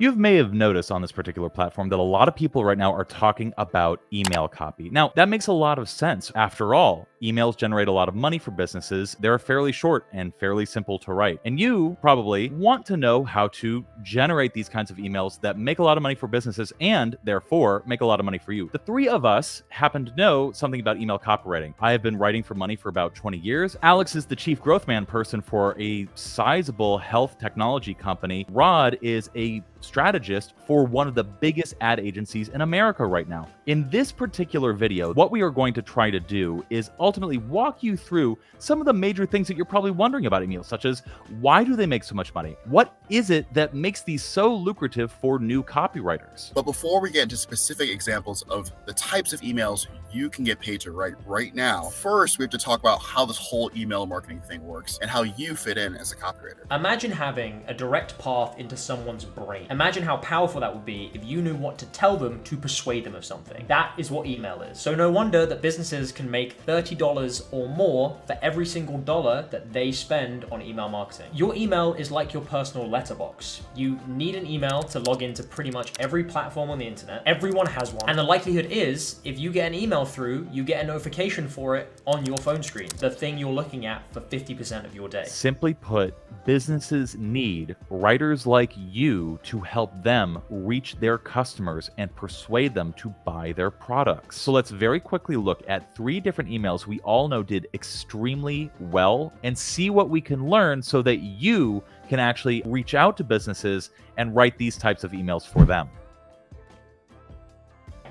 You may have noticed on this particular platform that a lot of people right now are talking about email copy. Now, that makes a lot of sense. After all, emails generate a lot of money for businesses. They're fairly short and fairly simple to write. And you probably want to know how to generate these kinds of emails that make a lot of money for businesses and therefore make a lot of money for you. The three of us happen to know something about email copywriting. I have been writing for money for about 20 years. Alex is the chief growth man person for a sizable health technology company. Rod is a strategist for one of the biggest ad agencies in America right now. In this particular video, what we are going to try to do is ultimately walk you through some of the major things that you're probably wondering about emails, such as why do they make so much money? What is it that makes these so lucrative for new copywriters? But before we get into specific examples of the types of emails you can get paid to write right now, first we have to talk about how this whole email marketing thing works and how you fit in as a copywriter. Imagine having a direct path into someone's brain. Imagine how powerful that would be if you knew what to tell them to persuade them of something. That is what email is. So no wonder that businesses can make $30 or more for every single dollar that they spend on email marketing. Your email is like your personal letterbox. You need an email to log into pretty much every platform on the internet. Everyone has one. And the likelihood is, if you get an email through, you get a notification for it on your phone screen, the thing you're looking at for 50% of your day. Simply put, businesses need writers like you to help them reach their customers and persuade them to buy their products. So let's very quickly look at 3 different emails we all know did extremely well and see what we can learn so that you can actually reach out to businesses and write these types of emails for them.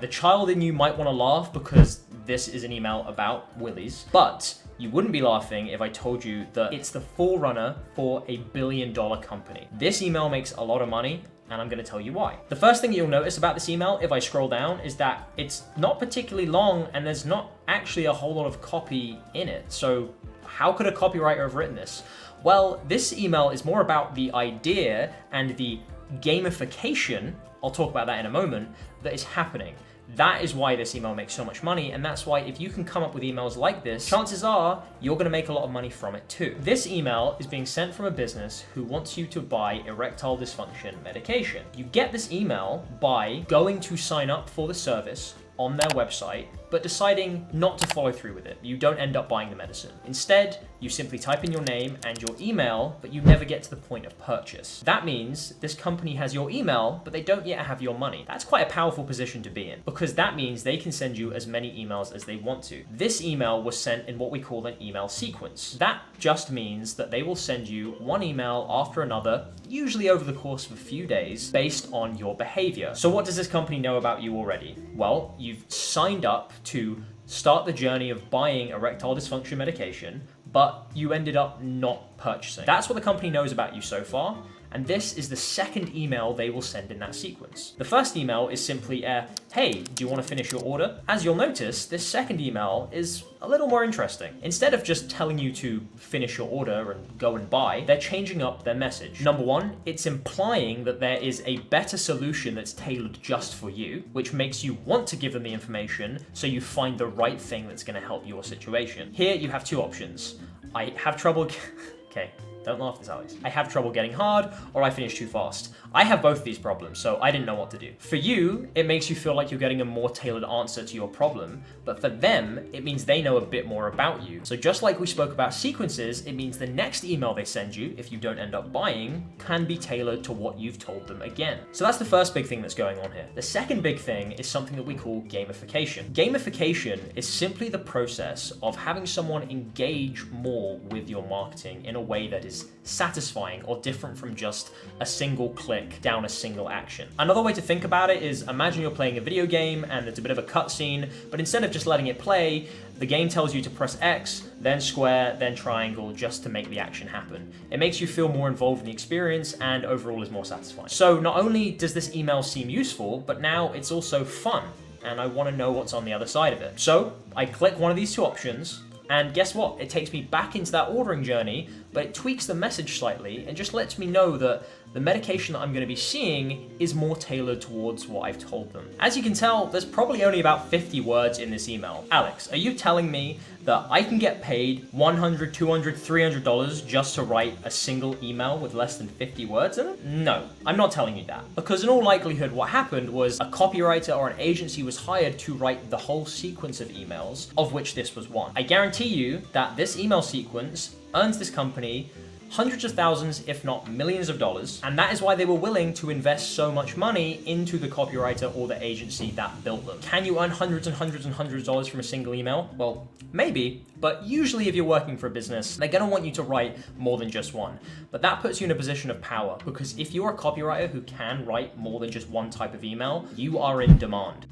The child in you might want to laugh because this is an email about willies, but you wouldn't be laughing if I told you that it's the forerunner for a billion-dollar company. This email makes a lot of money, and I'm going to tell you why. The first thing you'll notice about this email, if I scroll down, is that it's not particularly long and there's not actually a whole lot of copy in it. So how could a copywriter have written this? Well, this email is more about the idea and the gamification, I'll talk about that in a moment, that is happening. That is why this email makes so much money, and that's why if you can come up with emails like this, chances are you're going to make a lot of money from it too. This email is being sent from a business who wants you to buy erectile dysfunction medication. You get this email by going to sign up for the service on their website, but deciding not to follow through with it. You don't end up buying the medicine. Instead, you simply type in your name and your email, but you never get to the point of purchase. That means this company has your email, but they don't yet have your money. That's quite a powerful position to be in, because that means they can send you as many emails as they want to. This email was sent in what we call an email sequence. That just means that they will send you one email after another, usually over the course of a few days, based on your behavior. So what does this company know about you already? Well, you've signed up to start the journey of buying erectile dysfunction medication, but you ended up not purchasing. That's what the company knows about you so far, and this is the second email they will send in that sequence. The first email is simply hey, do you want to finish your order? As you'll notice, this second email is a little more interesting. Instead of just telling you to finish your order and go and buy, they're changing up their message. Number one, it's implying that there is a better solution that's tailored just for you, which makes you want to give them the information so you find the right thing that's going to help your situation. Here you have 2 options. I have trouble... Okay. Don't laugh, this Alex. I have trouble getting hard, or I finish too fast. I have both these problems, so I didn't know what to do. For you, it makes you feel like you're getting a more tailored answer to your problem, but for them, it means they know a bit more about you. So just like we spoke about sequences, it means the next email they send you, if you don't end up buying, can be tailored to what you've told them again. So that's the first big thing that's going on here. The second big thing is something that we call gamification. Gamification is simply the process of having someone engage more with your marketing in a way that is satisfying or different from just a single click down a single action. Another way to think about it is, imagine you're playing a video game and there's a bit of a cutscene, but instead of just letting it play, the game tells you to press X, then square, then triangle, just to make the action happen. It makes you feel more involved in the experience and overall is more satisfying. So not only does this email seem useful, but now it's also fun, and I want to know what's on the other side of it. So I click one of these 2 options, and guess what? It takes me back into that ordering journey, but it tweaks the message slightly and just lets me know that the medication that I'm going to be seeing is more tailored towards what I've told them. As you can tell, there's probably only about 50 words in this email. Alex, are you telling me that I can get paid $100, $200, $300 just to write a single email with less than 50 words in it? No, I'm not telling you that. Because in all likelihood, what happened was a copywriter or an agency was hired to write the whole sequence of emails, of which this was one. I guarantee you that this email sequence earns this company hundreds of thousands, if not millions of dollars. And that is why they were willing to invest so much money into the copywriter or the agency that built them. Can you earn hundreds and hundreds and hundreds of dollars from a single email? Well, maybe, but usually if you're working for a business, they're gonna want you to write more than just one. But that puts you in a position of power, because if you're a copywriter who can write more than just one type of email, you are in demand.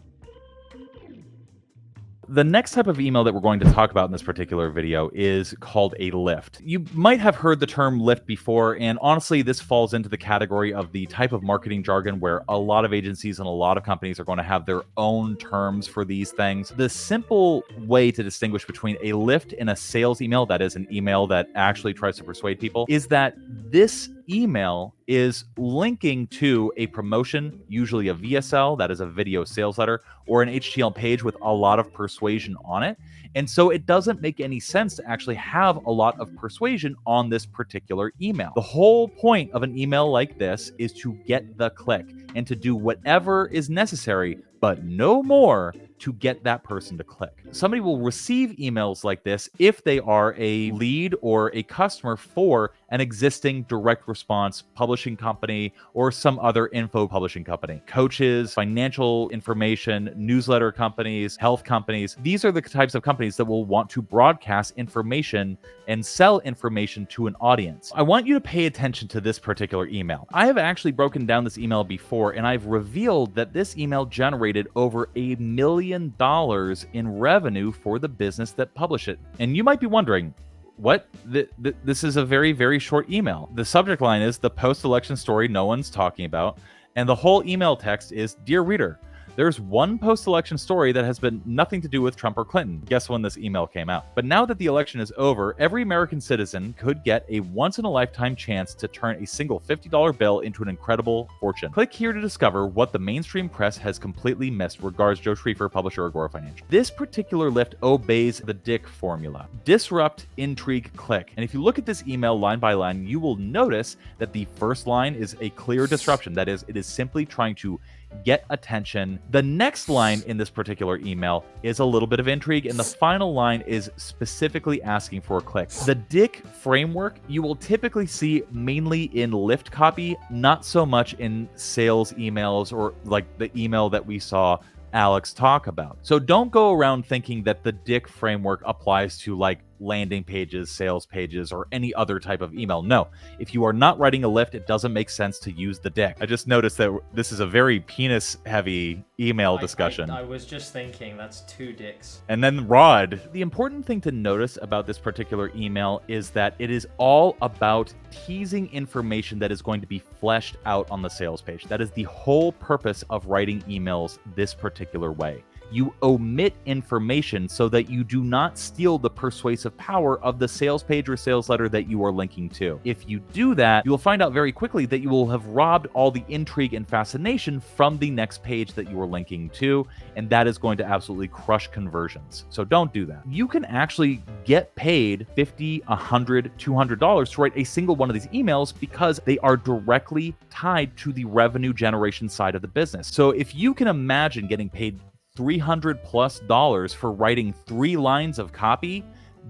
The next type of email that we're going to talk about in this particular video is called a lift. You might have heard the term lift before, and honestly, this falls into the category of the type of marketing jargon where a lot of agencies and a lot of companies are going to have their own terms for these things. The simple way to distinguish between a lift and a sales email, that is an email that actually tries to persuade people, is that this email is linking to a promotion, usually a VSL, that is a video sales letter, or an HTML page with a lot of persuasion on it. And so it doesn't make any sense to actually have a lot of persuasion on this particular email. The whole point of an email like this is to get the click and to do whatever is necessary, but no more, to get that person to click. Somebody will receive emails like this if they are a lead or a customer for an existing direct response publishing company or some other info publishing company. Coaches, financial information, newsletter companies, health companies. These are the types of companies that will want to broadcast information and sell information to an audience. I want you to pay attention to this particular email. I have actually broken down this email before, and I've revealed that this email generated over $1 million in revenue for the business that published it. And you might be wondering, what? This is a very, very short email. The subject line is the post-election story no one's talking about. And the whole email text is, "Dear reader, there's one post-election story that has been nothing to do with Trump or Clinton." Guess when this email came out. But now that the election is over, every American citizen could get a once-in-a-lifetime chance to turn a single $50 bill into an incredible fortune. Click here to discover what the mainstream press has completely missed. Regards, Joe Schriefer, publisher, Agora Financial. This particular lift obeys the Dick formula. Disrupt, intrigue, click. And if you look at this email line by line, you will notice that the first line is a clear disruption. That is, it is simply trying to get attention. The next line in this particular email is a little bit of intrigue, and the final line is specifically asking for a click. The Dick framework you will typically see mainly in lift copy, not so much in sales emails or like the email that we saw Alex talk about. So don't go around thinking that the Dick framework applies to like landing pages, sales pages, or any other type of email. No, if you are not writing a lift, it doesn't make sense to use the Dick. I just noticed that this is a very penis-heavy email discussion. I was just thinking, that's 2 dicks. And then Rod. The important thing to notice about this particular email is that it is all about teasing information that is going to be fleshed out on the sales page. That is the whole purpose of writing emails this particular way. You omit information so that you do not steal the persuasive power of the sales page or sales letter that you are linking to. If you do that, you will find out very quickly that you will have robbed all the intrigue and fascination from the next page that you are linking to, and that is going to absolutely crush conversions. So don't do that. You can actually get paid $50, $100, $200 to write a single one of these emails because they are directly tied to the revenue generation side of the business. So if you can imagine getting paid $300+ for writing 3 lines of copy,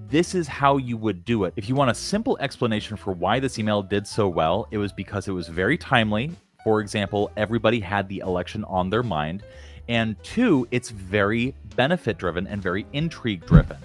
this is how you would do it. If you want a simple explanation for why this email did so well, it was because it was very timely. For example, everybody had the election on their mind. And 2, it's very benefit driven and very intrigue driven.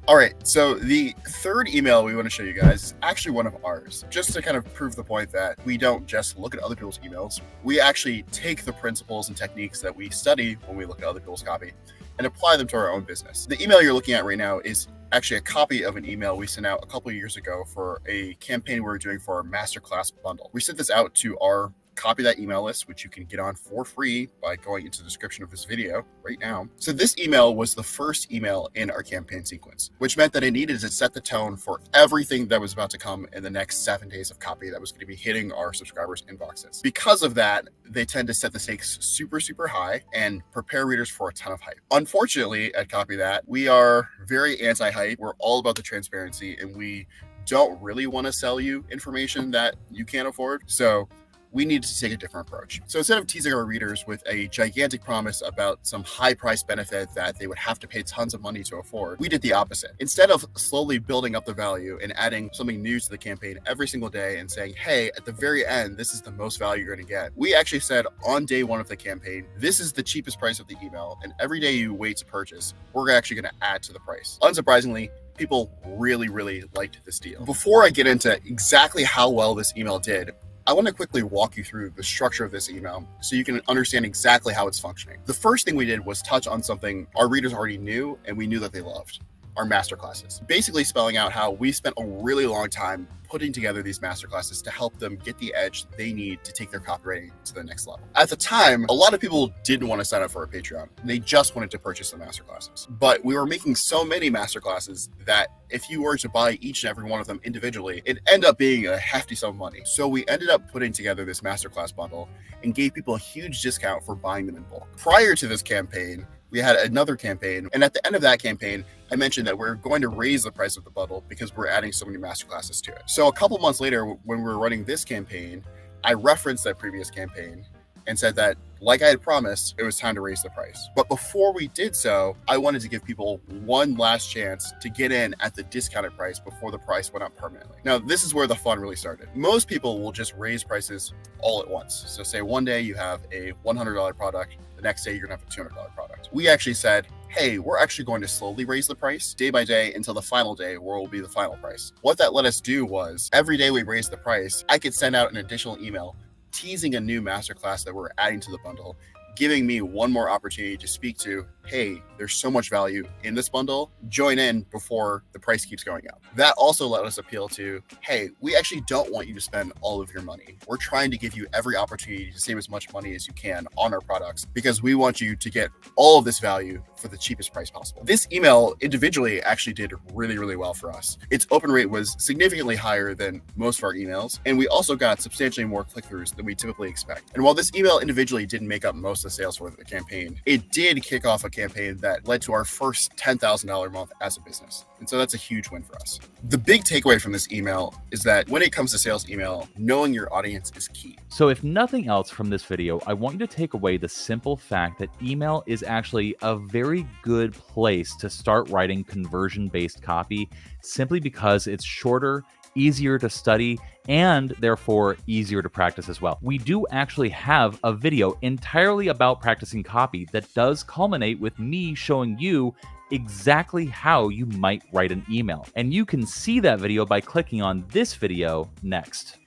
All right, so the third email we want to show you guys is actually one of ours, just to kind of prove the point that we don't just look at other people's emails. We actually take the principles and techniques that we study when we look at other people's copy and apply them to our own business. The email you're looking at right now is actually a copy of an email we sent out a couple of years ago for a campaign we were doing for our masterclass bundle. We sent this out to our copy that email list, which you can get on for free by going into the description of this video right now. So this email was the first email in our campaign sequence, which meant that it needed to set the tone for everything that was about to come in the next 7 days of copy that was going to be hitting our subscribers' inboxes. Because of that, they tend to set the stakes super, super high and prepare readers for a ton of hype. Unfortunately, at Copy That, we are very anti-hype. We're all about the transparency, and we don't really want to sell you information that you can't afford. So we needed to take a different approach. So instead of teasing our readers with a gigantic promise about some high price benefit that they would have to pay tons of money to afford, we did the opposite. Instead of slowly building up the value and adding something new to the campaign every single day and saying, hey, at the very end, this is the most value you're gonna get, we actually said on day one of the campaign, this is the cheapest price of the email, and every day you wait to purchase, we're actually gonna add to the price. Unsurprisingly, people really, really liked this deal. Before I get into exactly how well this email did, I want to quickly walk you through the structure of this email so you can understand exactly how it's functioning. The first thing we did was touch on something our readers already knew and we knew that they loved: our masterclasses. Basically spelling out how we spent a really long time putting together these masterclasses to help them get the edge they need to take their copywriting to the next level. At the time, a lot of people didn't want to sign up for a Patreon. They just wanted to purchase the masterclasses. But we were making so many masterclasses that if you were to buy each and every one of them individually, it'd end up being a hefty sum of money. So we ended up putting together this masterclass bundle and gave people a huge discount for buying them in bulk. Prior to this campaign, we had another campaign, and at the end of that campaign, I mentioned that we're going to raise the price of the bundle because we're adding so many masterclasses to it. So a couple months later, when we were running this campaign, I referenced that previous campaign and said that, like I had promised, it was time to raise the price. But before we did so, I wanted to give people one last chance to get in at the discounted price before the price went up permanently. Now, this is where the fun really started. Most people will just raise prices all at once. So say one day you have a $100 product, the next day you're gonna have a $200 product. We actually said, hey, we're actually going to slowly raise the price day by day until the final day where it will be the final price. What that let us do was every day we raised the price, I could send out an additional email teasing a new masterclass that we're adding to the bundle, giving me one more opportunity to speak to, hey, there's so much value in this bundle, join in before the price keeps going up. That also let us appeal to, hey, we actually don't want you to spend all of your money. We're trying to give you every opportunity to save as much money as you can on our products because we want you to get all of this value for the cheapest price possible. This email individually actually did really, really well for us. Its open rate was significantly higher than most of our emails, and we also got substantially more click-throughs than we typically expect. And while this email individually didn't make up most of the sales for the campaign, it did kick off a campaign that led to our first $10,000 month as a business. And so that's a huge win for us. The big takeaway from this email is that when it comes to sales email, knowing your audience is key. So if nothing else from this video, I want you to take away the simple fact that email is actually a very good place to start writing conversion-based copy simply because it's shorter, easier to study, and therefore easier to practice as well. We do actually have a video entirely about practicing copy that does culminate with me showing you exactly how you might write an email. And you can see that video by clicking on this video next.